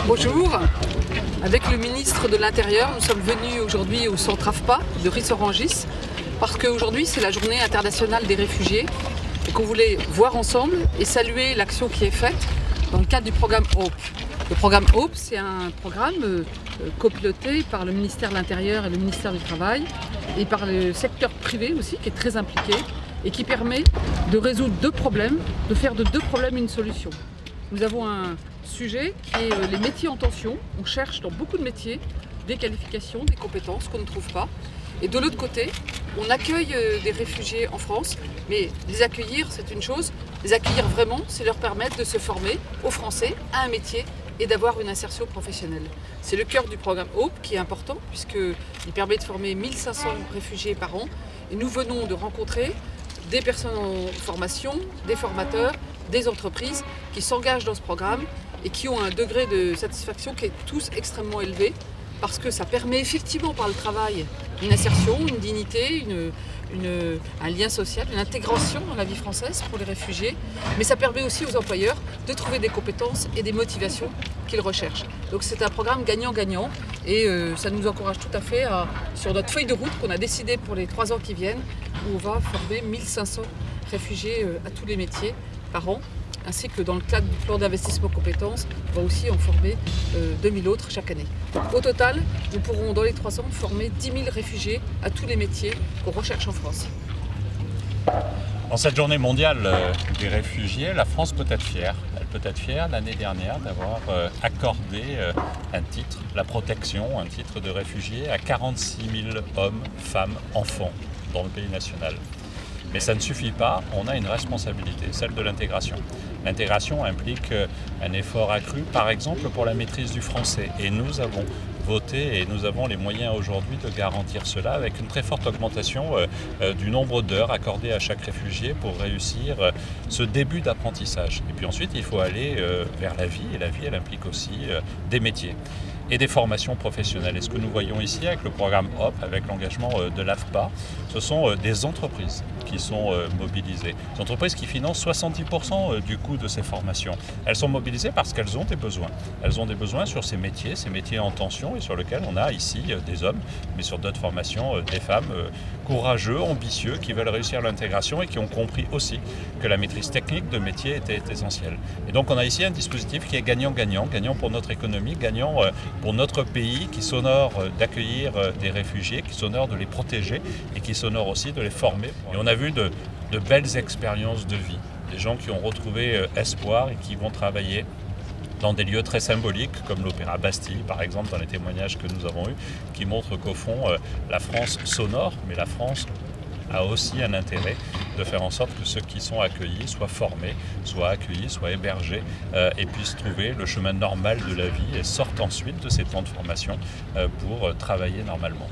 Bonjour, avec le ministre de l'Intérieur, nous sommes venus aujourd'hui au centre AFPA de Ris-Orangis parce qu'aujourd'hui c'est la journée internationale des réfugiés et qu'on voulait voir ensemble et saluer l'action qui est faite dans le cadre du programme HOPE. Le programme HOPE, c'est un programme copiloté par le ministère de l'Intérieur et le ministère du Travail et par le secteur privé aussi qui est très impliqué et qui permet de résoudre deux problèmes, de faire de deux problèmes une solution. Nous avons un sujet qui est les métiers en tension. On cherche dans beaucoup de métiers des qualifications, des compétences qu'on ne trouve pas. Et de l'autre côté, on accueille des réfugiés en France, mais les accueillir, c'est une chose. Les accueillir vraiment, c'est leur permettre de se former aux Français à un métier et d'avoir une insertion professionnelle. C'est le cœur du programme HOPE qui est important puisqu'il permet de former 1500 réfugiés par an. Et nous venons de rencontrer des personnes en formation, des formateurs, des entreprises qui s'engagent dans ce programme et qui ont un degré de satisfaction qui est tous extrêmement élevé parce que ça permet effectivement par le travail une insertion, une dignité, un lien social, une intégration dans la vie française pour les réfugiés, mais ça permet aussi aux employeurs de trouver des compétences et des motivations qu'ils recherchent. Donc c'est un programme gagnant-gagnant et ça nous encourage tout à fait sur notre feuille de route qu'on a décidé pour les 3 ans qui viennent, où on va former 1500 réfugiés à tous les métiers par an, ainsi que dans le cadre du plan d'investissement compétences, on va aussi en former 2000 autres chaque année. Au total, nous pourrons dans les 3 ans former 10 000 réfugiés à tous les métiers qu'on recherche en France. En cette journée mondiale des réfugiés, la France peut être fière. Elle peut être fière l'année dernière d'avoir accordé un titre, la protection, un titre de réfugié à 46 000 hommes, femmes, enfants dans le pays national. Mais ça ne suffit pas, on a une responsabilité, celle de l'intégration. L'intégration implique un effort accru, par exemple pour la maîtrise du français. Et nous avons voté et nous avons les moyens aujourd'hui de garantir cela avec une très forte augmentation du nombre d'heures accordées à chaque réfugié pour réussir ce début d'apprentissage. Et puis ensuite, il faut aller vers la vie, et la vie, elle implique aussi des métiers et des formations professionnelles. Et ce que nous voyons ici avec le programme HOPE, avec l'engagement de l'AFPA, ce sont des entreprises qui sont mobilisées. Des entreprises qui financent 70% du coût de ces formations. Elles sont mobilisées parce qu'elles ont des besoins. Elles ont des besoins sur ces métiers en tension et sur lesquels on a ici des hommes, mais sur d'autres formations, des femmes courageux, ambitieux, qui veulent réussir l'intégration et qui ont compris aussi que la maîtrise technique de métier était essentielle. Et donc on a ici un dispositif qui est gagnant-gagnant, gagnant pour notre économie, gagnant pour notre pays, qui s'honore d'accueillir des réfugiés, qui s'honore de les protéger et qui s'honore aussi de les former. Et on a vu de belles expériences de vie, des gens qui ont retrouvé espoir et qui vont travailler dans des lieux très symboliques comme l'Opéra Bastille, par exemple, dans les témoignages que nous avons eus, qui montrent qu'au fond, la France s'honore, mais la France a aussi un intérêt de faire en sorte que ceux qui sont accueillis soient formés, soient accueillis, soient hébergés et puissent trouver le chemin normal de la vie et sortent ensuite de ces temps de formation pour travailler normalement.